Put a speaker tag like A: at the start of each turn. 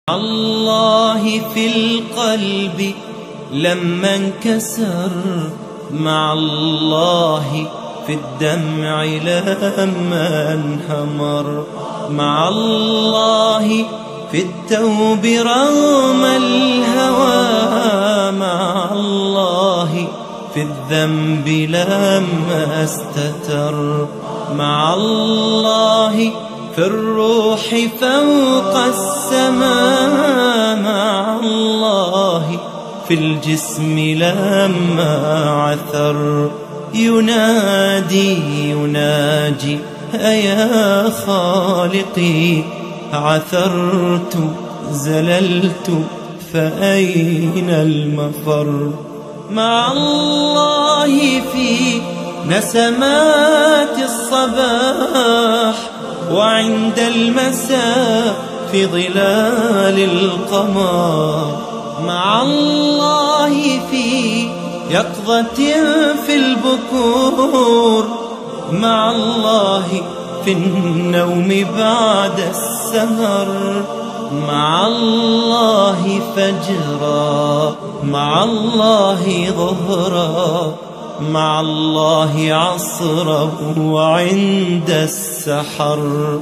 A: الله في القلب لما انكسر، مع الله في الدمع لما انهمر، مع الله في التوب رغم الهوى، مع الله في الذنب لما استتر، مع الله في الروح فوق السماء، مع الله في الجسم لما عثر. يناجي أيا خالقي، عثرت زللت فأين المفر. مع الله في نسمات الصباح، وعند المساء في ظلال القمر، مع الله في يقظة في البكور، مع الله في النوم بعد السهر، مع الله فجرا، مع الله ظهرا، مع الله عصرا وعند السحر.